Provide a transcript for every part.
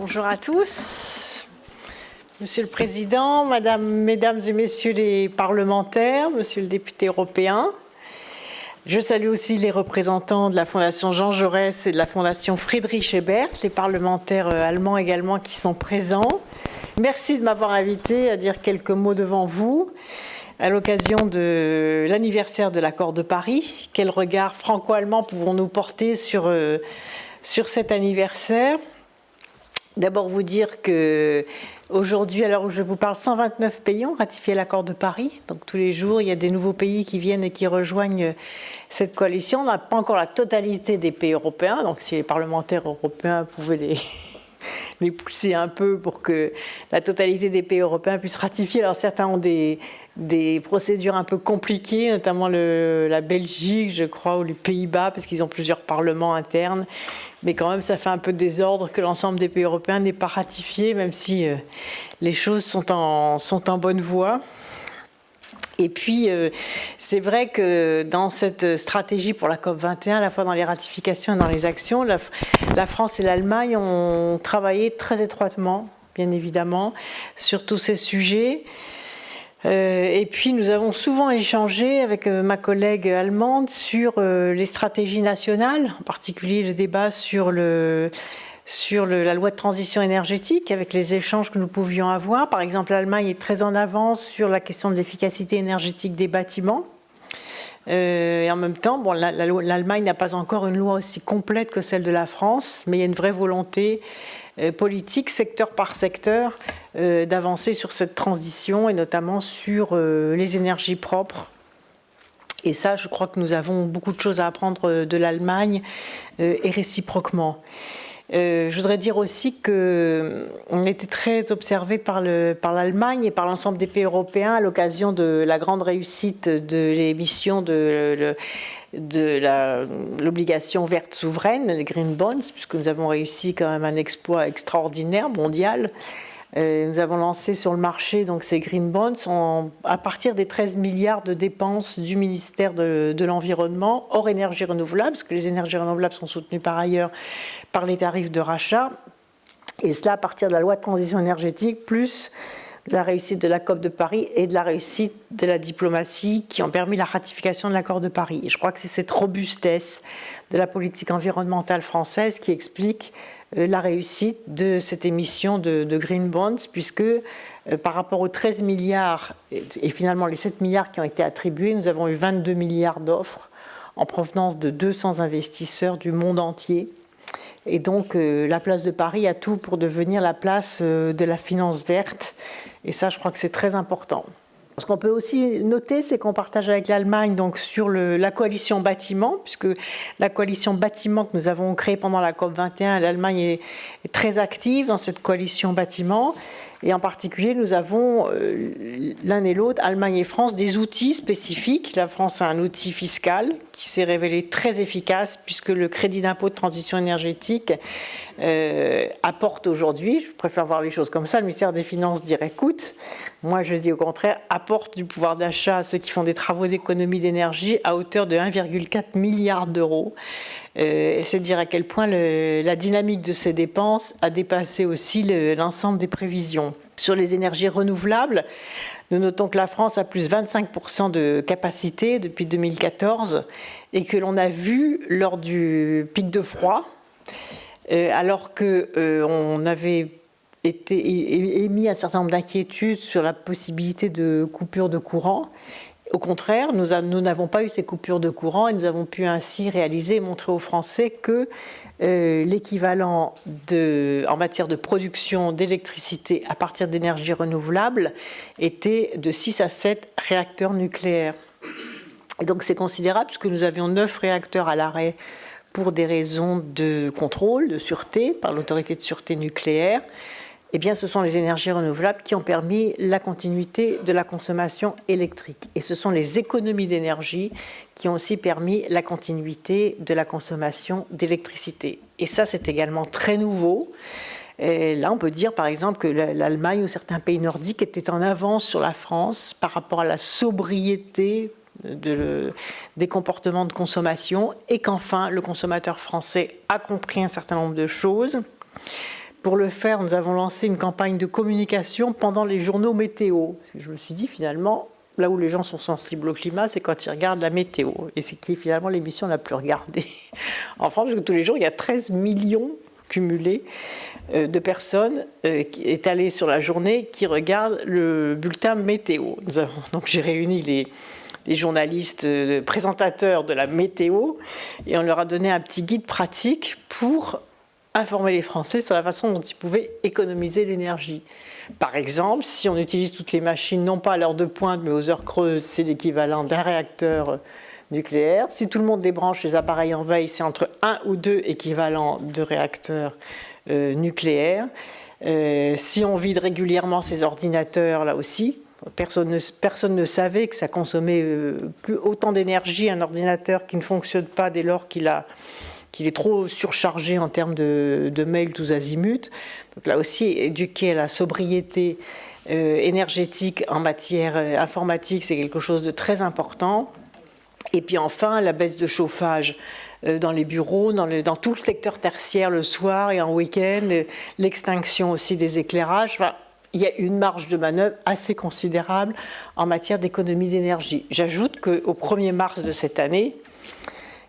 Bonjour à tous. Monsieur le Président, Mesdames et Messieurs les parlementaires, Monsieur le député européen, je salue aussi les représentants de la Fondation Jean Jaurès et de la Fondation Friedrich Ebert, les parlementaires allemands également qui sont présents. Merci de m'avoir invité à dire quelques mots devant vous à l'occasion de l'anniversaire de l'accord de Paris. Quel regard franco-allemand pouvons-nous porter sur cet anniversaire ? D'abord vous dire que aujourd'hui, à l'heure où je vous parle, 129 pays ont ratifié l'accord de Paris. Donc tous les jours, il y a des nouveaux pays qui viennent et qui rejoignent cette coalition. On n'a pas encore la totalité des pays européens. Donc si les parlementaires européens pouvaient les pousser un peu pour que la totalité des pays européens puissent ratifier. Alors certains ont des procédures un peu compliquées, notamment la Belgique, je crois, ou les Pays-Bas, parce qu'ils ont plusieurs parlements internes. Mais quand même, ça fait un peu de désordre que l'ensemble des pays européens n'aient pas ratifié, même si les choses sont en bonne voie. Et puis, c'est vrai que dans cette stratégie pour la COP21, à la fois dans les ratifications et dans les actions, la France et l'Allemagne ont travaillé très étroitement, bien évidemment, sur tous ces sujets. Et puis nous avons souvent échangé avec ma collègue allemande sur les stratégies nationales, en particulier le débat sur la loi de transition énergétique, avec les échanges que nous pouvions avoir. Par exemple, l'Allemagne est très en avance sur la question de l'efficacité énergétique des bâtiments. Et en même temps, bon, l'Allemagne n'a pas encore une loi aussi complète que celle de la France, mais il y a une vraie volonté politique, secteur par secteur, d'avancer sur cette transition et notamment sur les énergies propres. Et ça, je crois que nous avons beaucoup de choses à apprendre de l'Allemagne et réciproquement. Je voudrais dire aussi qu'on était très observé par l'Allemagne et par l'ensemble des pays européens à l'occasion de la grande réussite de l'émission de l'obligation verte souveraine, les Green Bonds, puisque nous avons réussi quand même un exploit extraordinaire mondial. Nous avons lancé sur le marché donc, ces Green Bonds à partir des 13 milliards de dépenses du ministère de l'Environnement, hors énergie renouvelable, parce que les énergies renouvelables sont soutenues par ailleurs par les tarifs de rachat, et cela à partir de la loi de transition énergétique, plus la réussite de la COP de Paris et de la réussite de la diplomatie qui ont permis la ratification de l'accord de Paris. Et je crois que c'est cette robustesse de la politique environnementale française qui explique la réussite de cette émission de Green Bonds, puisque par rapport aux 13 milliards et finalement les 7 milliards qui ont été attribués, nous avons eu 22 milliards d'offres en provenance de 200 investisseurs du monde entier. Et donc la place de Paris a tout pour devenir la place de la finance verte. Et ça, je crois que c'est très important. Ce qu'on peut aussi noter, c'est qu'on partage avec l'Allemagne donc, sur la coalition bâtiment, puisque la coalition bâtiment que nous avons créée pendant la COP21, l'Allemagne est très active dans cette coalition bâtiment. Et en particulier, nous avons l'un et l'autre, Allemagne et France, des outils spécifiques. La France a un outil fiscal qui s'est révélé très efficace puisque le crédit d'impôt de transition énergétique apporte aujourd'hui, je préfère voir les choses comme ça, le ministère des Finances dirait coûte. Moi, je dis au contraire, apporte du pouvoir d'achat à ceux qui font des travaux d'économie d'énergie à hauteur de 1,4 milliard d'euros. Et c'est dire à quel point la dynamique de ces dépenses a dépassé aussi l'ensemble des prévisions. Sur les énergies renouvelables, nous notons que la France a plus 25% de capacité depuis 2014 et que l'on a vu lors du pic de froid, alors qu'on avait émis un certain nombre d'inquiétudes sur la possibilité de coupure de courant. Au contraire, nous n'avons pas eu ces coupures de courant et nous avons pu ainsi réaliser et montrer aux Français que l'équivalent en matière de production d'électricité à partir d'énergies renouvelables était de 6 à 7 réacteurs nucléaires. Et donc c'est considérable puisque nous avions 9 réacteurs à l'arrêt pour des raisons de contrôle, de sûreté, par l'autorité de sûreté nucléaire. Eh bien, ce sont les énergies renouvelables qui ont permis la continuité de la consommation électrique. Et ce sont les économies d'énergie qui ont aussi permis la continuité de la consommation d'électricité. Et ça, c'est également très nouveau. Et là, on peut dire, par exemple, que l'Allemagne ou certains pays nordiques étaient en avance sur la France par rapport à la sobriété des comportements de consommation et qu'enfin, le consommateur français a compris un certain nombre de choses. Pour le faire, nous avons lancé une campagne de communication pendant les journaux météo. Parce que je me suis dit, finalement, là où les gens sont sensibles au climat, c'est quand ils regardent la météo. Et c'est qui est finalement l'émission la plus regardée en France, parce que tous les jours, il y a 13 millions cumulés de personnes étalées sur la journée qui regardent le bulletin météo. Donc j'ai réuni les journalistes présentateurs de la météo et on leur a donné un petit guide pratique pour informer les Français sur la façon dont ils pouvaient économiser l'énergie. Par exemple, si on utilise toutes les machines, non pas à l'heure de pointe, mais aux heures creuses, c'est l'équivalent d'un réacteur nucléaire. Si tout le monde débranche les appareils en veille, c'est entre 1 ou 2 équivalents de réacteurs nucléaires. Si on vide régulièrement ces ordinateurs, là aussi, personne ne savait que ça consommait autant d'énergie, un ordinateur qui ne fonctionne pas dès lors qu'il est trop surchargé en termes de mails tous azimuts. Donc là aussi, éduquer à la sobriété énergétique en matière informatique, c'est quelque chose de très important. Et puis enfin, la baisse de chauffage dans les bureaux, dans tout le secteur tertiaire le soir et en week-end, l'extinction aussi des éclairages. Enfin, il y a une marge de manœuvre assez considérable en matière d'économie d'énergie. J'ajoute qu'au 1er mars de cette année,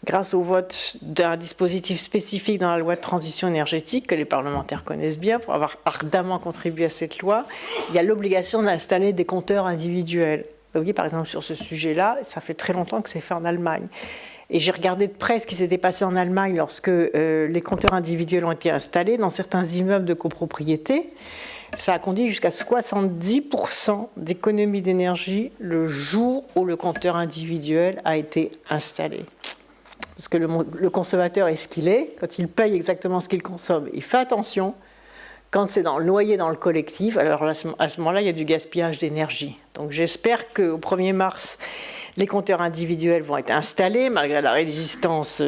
grâce au vote d'un dispositif spécifique dans la loi de transition énergétique que les parlementaires connaissent bien pour avoir ardemment contribué à cette loi, il y a l'obligation d'installer des compteurs individuels. Vous voyez, par exemple, sur ce sujet-là, ça fait très longtemps que c'est fait en Allemagne. Et j'ai regardé de près ce qui s'était passé en Allemagne lorsque les compteurs individuels ont été installés dans certains immeubles de copropriété. Ça a conduit jusqu'à 70% d'économie d'énergie le jour où le compteur individuel a été installé. Parce que le consommateur est ce qu'il est, quand il paye exactement ce qu'il consomme, il fait attention. Quand c'est noyé dans le collectif, alors à ce moment-là, il y a du gaspillage d'énergie. Donc j'espère qu'au 1er mars, les compteurs individuels vont être installés, malgré la résistance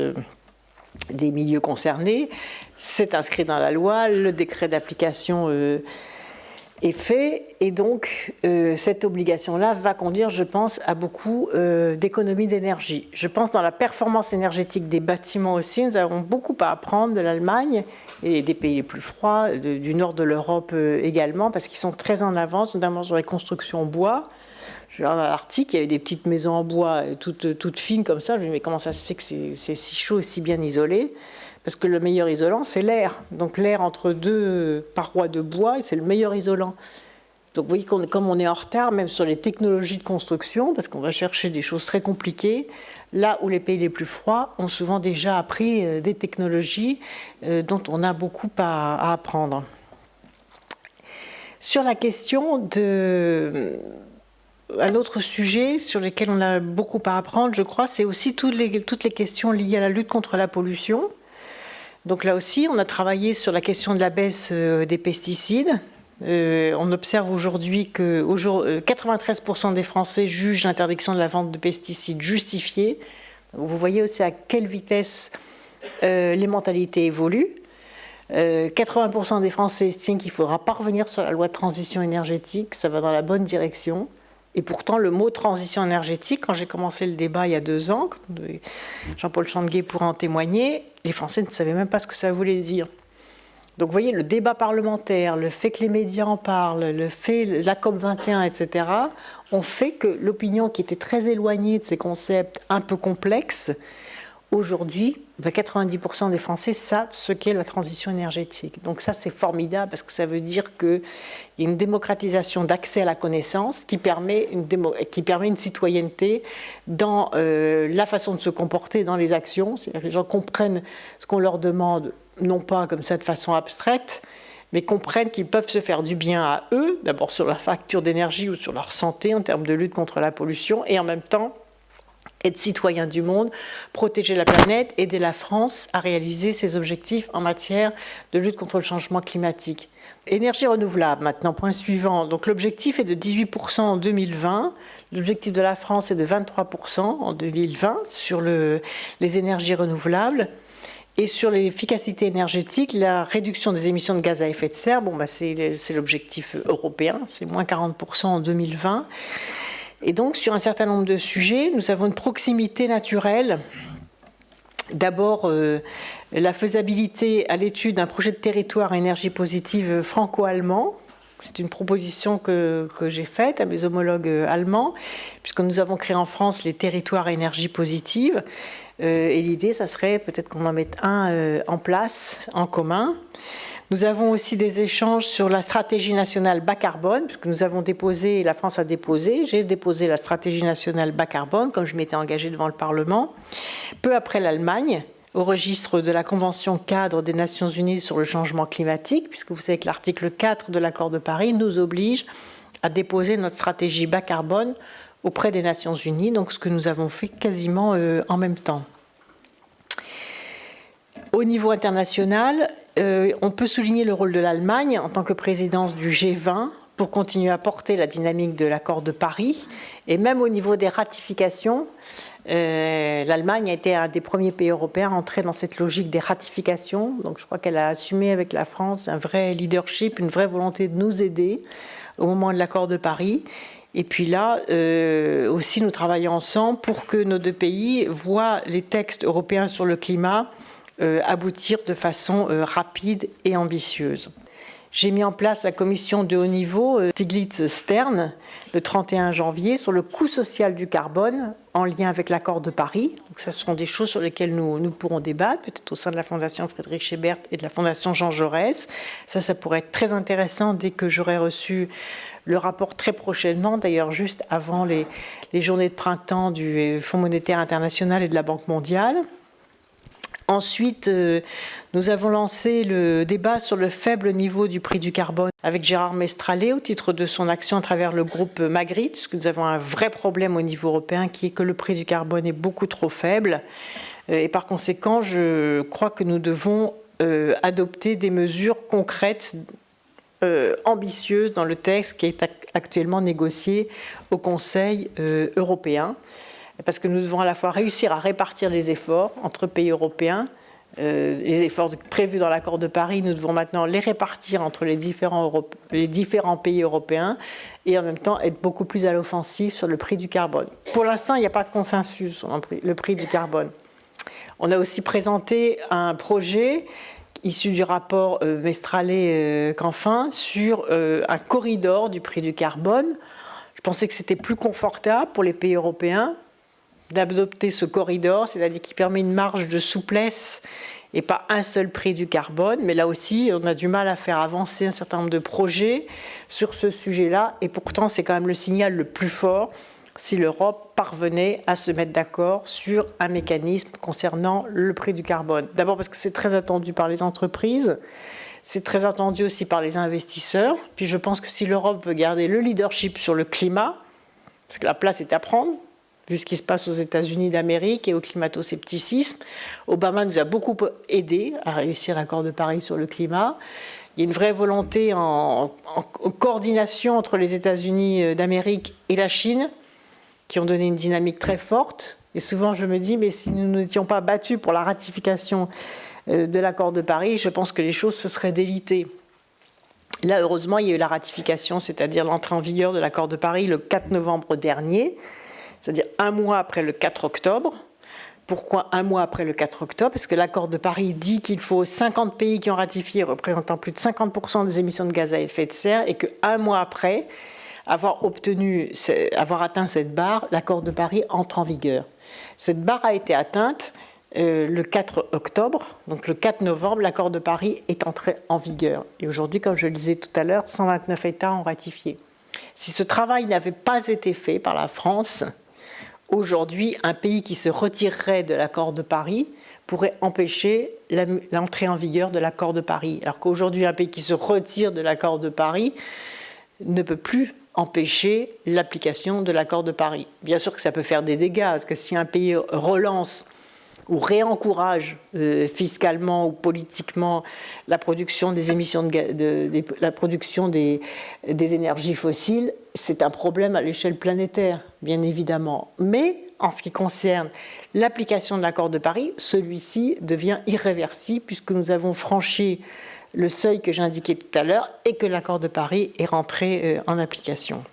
des milieux concernés. C'est inscrit dans la loi, le décret d'application est fait, et donc cette obligation-là va conduire, je pense, à beaucoup d'économies d'énergie. Je pense dans la performance énergétique des bâtiments aussi, nous avons beaucoup à apprendre de l'Allemagne et des pays les plus froids, du nord de l'Europe également, parce qu'ils sont très en avance, notamment sur les constructions en bois. Je regarde à l'Arctique, il y avait des petites maisons en bois toutes fines comme ça. Je me dis, mais comment ça se fait que c'est si chaud et si bien isolé ? Parce que le meilleur isolant, c'est l'air. Donc l'air entre deux parois de bois, c'est le meilleur isolant. Donc vous voyez, comme on est en retard, même sur les technologies de construction, parce qu'on va chercher des choses très compliquées, là où les pays les plus froids ont souvent déjà appris des technologies dont on a beaucoup à apprendre. Sur la question un autre sujet sur lequel on a beaucoup à apprendre, je crois, c'est aussi toutes les questions liées à la lutte contre la pollution. Donc là aussi, on a travaillé sur la question de la baisse des pesticides. On observe aujourd'hui que 93% des Français jugent l'interdiction de la vente de pesticides justifiée. Vous voyez aussi à quelle vitesse les mentalités évoluent. 80% des Français estiment qu'il ne faudra pas revenir sur la loi de transition énergétique, ça va dans la bonne direction. Et pourtant, le mot transition énergétique, quand j'ai commencé le débat il y a 2 ans, Jean-Paul Chandeguet pourra en témoigner, les Français ne savaient même pas ce que ça voulait dire. Donc vous voyez, le débat parlementaire, le fait que les médias en parlent, le fait la COP21, etc., ont fait que l'opinion qui était très éloignée de ces concepts un peu complexes, aujourd'hui, 90% des Français savent ce qu'est la transition énergétique. Donc ça, c'est formidable parce que ça veut dire qu'il y a une démocratisation d'accès à la connaissance qui permet une citoyenneté dans la façon de se comporter dans les actions. C'est-à-dire que les gens comprennent ce qu'on leur demande, non pas comme ça de façon abstraite, mais comprennent qu'ils peuvent se faire du bien à eux, d'abord sur leur facture d'énergie ou sur leur santé en termes de lutte contre la pollution, et en même temps être citoyen du monde, protéger la planète, aider la France à réaliser ses objectifs en matière de lutte contre le changement climatique. Énergie renouvelable, maintenant, point suivant. Donc l'objectif est de 18% en 2020. L'objectif de la France est de 23% en 2020 sur les énergies renouvelables. Et sur l'efficacité énergétique, la réduction des émissions de gaz à effet de serre, c'est l'objectif européen, c'est moins 40% en 2020. Et donc, sur un certain nombre de sujets, nous avons une proximité naturelle D'abord, la faisabilité à l'étude d'un projet de territoire à énergie positive franco-allemand. C'est une proposition que j'ai faite à mes homologues allemands, puisque nous avons créé en France les territoires à énergie positive. Et l'idée, ça serait peut-être qu'on en mette un en place, en commun. Nous avons aussi des échanges sur la stratégie nationale bas carbone, puisque nous avons déposé, la France a déposé, j'ai déposé la stratégie nationale bas carbone, comme je m'étais engagée devant le Parlement, peu après l'Allemagne, au registre de la Convention cadre des Nations Unies sur le changement climatique, puisque vous savez que l'article 4 de l'accord de Paris nous oblige à déposer notre stratégie bas carbone auprès des Nations Unies, donc ce que nous avons fait quasiment en même temps. Au niveau international, on peut souligner le rôle de l'Allemagne en tant que présidence du G20 pour continuer à porter la dynamique de l'accord de Paris. Et même au niveau des ratifications, l'Allemagne a été un des premiers pays européens à entrer dans cette logique des ratifications. Donc je crois qu'elle a assumé avec la France un vrai leadership, une vraie volonté de nous aider au moment de l'accord de Paris. Et puis là, aussi, nous travaillons ensemble pour que nos deux pays voient les textes européens sur le climat aboutir de façon rapide et ambitieuse. J'ai mis en place la commission de haut niveau Stiglitz-Stern le 31 janvier sur le coût social du carbone en lien avec l'accord de Paris. Donc, ce sont des choses sur lesquelles nous pourrons débattre, peut-être au sein de la Fondation Frédéric Schebert et de la Fondation Jean Jaurès. Ça pourrait être très intéressant dès que j'aurai reçu le rapport très prochainement, d'ailleurs juste avant les journées de printemps du Fonds monétaire international et de la Banque mondiale. Ensuite, nous avons lancé le débat sur le faible niveau du prix du carbone avec Gérard Mestrallet au titre de son action à travers le groupe Magritte, puisque nous avons un vrai problème au niveau européen qui est que le prix du carbone est beaucoup trop faible. Et par conséquent, je crois que nous devons adopter des mesures concrètes, ambitieuses dans le texte qui est actuellement négocié au Conseil européen. Parce que nous devons à la fois réussir à répartir les efforts entre pays européens. Les efforts prévus dans l'accord de Paris, nous devons maintenant les répartir entre les différents pays européens et en même temps être beaucoup plus à l'offensive sur le prix du carbone. Pour l'instant, il n'y a pas de consensus sur le prix du carbone. On a aussi présenté un projet issu du rapport Mestrallet-Canfin sur un corridor du prix du carbone. Je pensais que c'était plus confortable pour les pays européens d'adopter ce corridor, c'est-à-dire qui permet une marge de souplesse et pas un seul prix du carbone. Mais là aussi, on a du mal à faire avancer un certain nombre de projets sur ce sujet-là. Et pourtant, c'est quand même le signal le plus fort si l'Europe parvenait à se mettre d'accord sur un mécanisme concernant le prix du carbone. D'abord parce que c'est très attendu par les entreprises, c'est très attendu aussi par les investisseurs. Puis je pense que si l'Europe veut garder le leadership sur le climat, parce que la place est à prendre, vu ce qui se passe aux États-Unis d'Amérique et au climato-scepticisme. Obama nous a beaucoup aidé à réussir l'accord de Paris sur le climat. Il y a une vraie volonté en coordination entre les États-Unis d'Amérique et la Chine, qui ont donné une dynamique très forte. Et souvent, je me dis, mais si nous n'étions pas battus pour la ratification de l'accord de Paris, je pense que les choses se seraient délitées. Là, heureusement, il y a eu la ratification, c'est-à-dire l'entrée en vigueur de l'accord de Paris le 4 novembre dernier, c'est-à-dire un mois après le 4 octobre. Pourquoi un mois après le 4 octobre? Parce que l'accord de Paris dit qu'il faut 50 pays qui ont ratifié, représentant plus de 50% des émissions de gaz à effet de serre, et qu'un mois après avoir atteint cette barre, l'accord de Paris entre en vigueur. Cette barre a été atteinte le 4 octobre, donc le 4 novembre, l'accord de Paris est entré en vigueur. Et aujourd'hui, comme je le disais tout à l'heure, 129 États ont ratifié. Si ce travail n'avait pas été fait par la France, aujourd'hui, un pays qui se retirerait de l'accord de Paris pourrait empêcher l'entrée en vigueur de l'accord de Paris. Alors qu'aujourd'hui, un pays qui se retire de l'accord de Paris ne peut plus empêcher l'application de l'accord de Paris. Bien sûr que ça peut faire des dégâts, parce que si un pays relance ou réencourage fiscalement ou politiquement la production des émissions la production des énergies fossiles, c'est un problème à l'échelle planétaire, bien évidemment. Mais en ce qui concerne l'application de l'accord de Paris, celui-ci devient irréversible puisque nous avons franchi le seuil que j'ai indiqué tout à l'heure et que l'accord de Paris est rentré en application.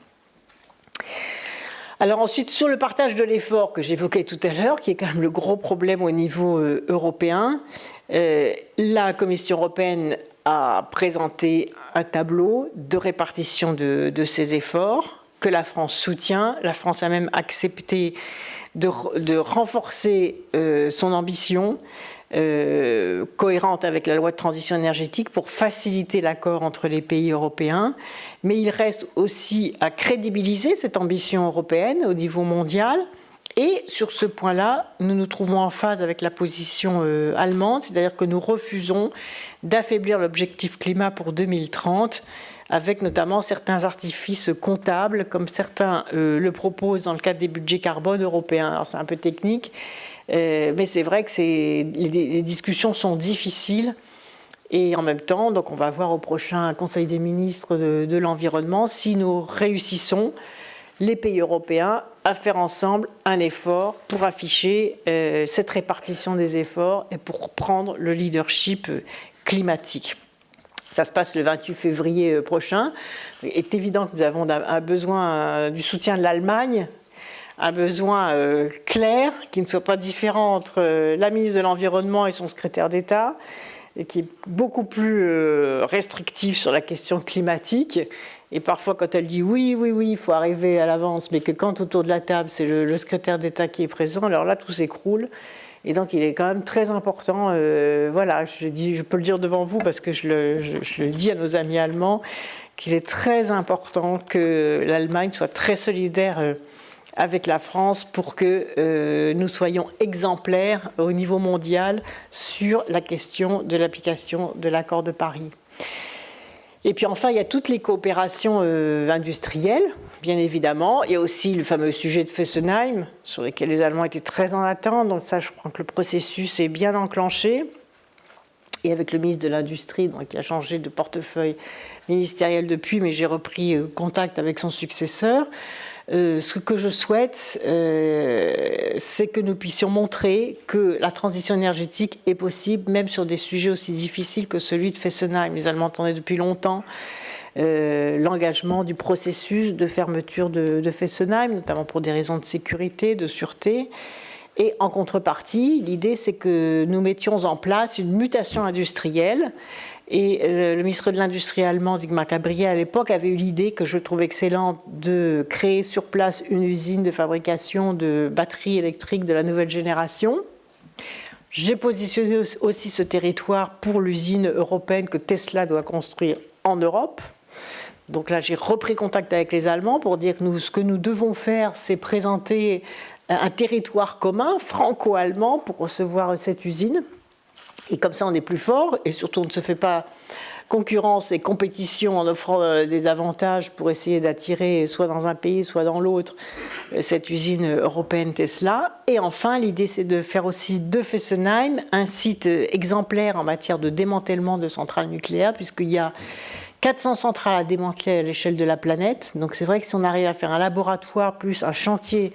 Alors ensuite, sur le partage de l'effort que j'évoquais tout à l'heure, qui est quand même le gros problème au niveau européen, la Commission européenne a présenté un tableau de répartition de ces efforts que la France soutient. La France a même accepté de renforcer son ambition cohérente avec la loi de transition énergétique pour faciliter l'accord entre les pays européens. Mais il reste aussi à crédibiliser cette ambition européenne au niveau mondial. Et sur ce point-là, nous nous trouvons en phase avec la position allemande, c'est-à-dire que nous refusons d'affaiblir l'objectif climat pour 2030, avec notamment certains artifices comptables, comme certains le proposent dans le cadre des budgets carbone européens. Alors c'est un peu technique, mais c'est vrai que les discussions sont difficiles. Et en même temps, donc on va voir au prochain Conseil des ministres de l'environnement si nous réussissons, les pays européens, à faire ensemble un effort pour afficher cette répartition des efforts et pour prendre le leadership climatique. Ça se passe le 28 février prochain. Il est évident que nous avons un besoin du soutien de l'Allemagne, un besoin clair, qui ne soit pas différent entre la ministre de l'Environnement et son secrétaire d'État, et qui est beaucoup plus restrictif sur la question climatique. Et parfois, quand elle dit oui, il faut arriver à l'avance, mais que quand autour de la table, c'est le secrétaire d'État qui est présent, alors là, tout s'écroule. Et donc, il est quand même très important, voilà, je peux le dire devant vous parce que je le dis à nos amis allemands, qu'il est très important que l'Allemagne soit très solidaire avec la France pour que nous soyons exemplaires au niveau mondial sur la question de l'application de l'accord de Paris. Et puis enfin, il y a toutes les coopérations industrielles, bien évidemment. Il y a aussi le fameux sujet de Fessenheim, sur lequel les Allemands étaient très en attente. Donc ça, je crois que le processus est bien enclenché. Et avec le ministre de l'Industrie, qui a changé de portefeuille ministériel depuis, mais j'ai repris contact avec son successeur. Ce que je souhaite, c'est que nous puissions montrer que la transition énergétique est possible, même sur des sujets aussi difficiles que celui de Fessenheim. Les Allemands attendaient depuis longtemps l'engagement du processus de fermeture de Fessenheim, notamment pour des raisons de sécurité, de sûreté. Et en contrepartie, l'idée, c'est que nous mettions en place une mutation industrielle. Et le ministre de l'Industrie allemand, Sigmar Gabriel, à l'époque, avait eu l'idée que je trouve excellente de créer sur place une usine de fabrication de batteries électriques de la nouvelle génération. J'ai positionné aussi ce territoire pour l'usine européenne que Tesla doit construire en Europe. Donc là, j'ai repris contact avec les Allemands pour dire que ce que nous devons faire, c'est présenter un territoire commun, franco-allemand, pour recevoir cette usine. Et comme ça, on est plus fort, et surtout, on ne se fait pas concurrence et compétition en offrant des avantages pour essayer d'attirer, soit dans un pays, soit dans l'autre, cette usine européenne Tesla. Et enfin, l'idée, c'est de faire aussi de Fessenheim un site exemplaire en matière de démantèlement de centrales nucléaires, puisqu'il y a 400 centrales à démanteler à l'échelle de la planète. Donc c'est vrai que si on arrive à faire un laboratoire plus un chantier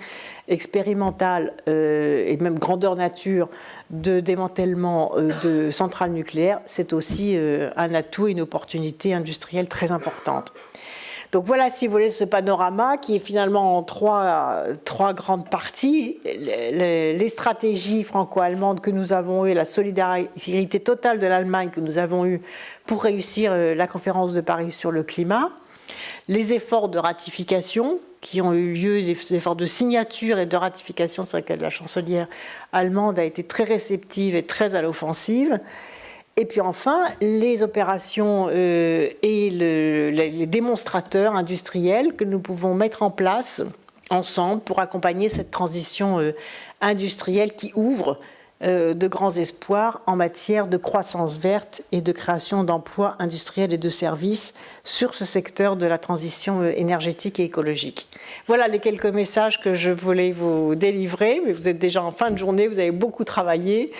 expérimental et même grandeur nature de démantèlement de centrales nucléaires, c'est aussi un atout et une opportunité industrielle très importante. Donc voilà, si vous voulez, ce panorama qui est finalement en trois grandes parties. Les stratégies franco-allemandes que nous avons eues, la solidarité totale de l'Allemagne que nous avons eue pour réussir la conférence de Paris sur le climat, les efforts de ratification qui ont eu lieu, les efforts de signature et de ratification sur lesquels la chancelière allemande a été très réceptive et très à l'offensive. Et puis enfin, les opérations et les démonstrateurs industriels que nous pouvons mettre en place ensemble pour accompagner cette transition industrielle qui ouvre de grands espoirs en matière de croissance verte et de création d'emplois industriels et de services sur ce secteur de la transition énergétique et écologique. Voilà les quelques messages que je voulais vous délivrer, mais vous êtes déjà en fin de journée, vous avez beaucoup travaillé.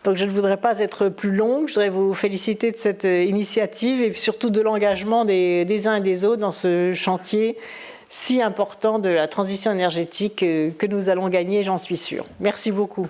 Donc je ne voudrais pas être plus longue, je voudrais vous féliciter de cette initiative et surtout de l'engagement des uns et des autres dans ce chantier si important de la transition énergétique que nous allons gagner, j'en suis sûre. Merci beaucoup.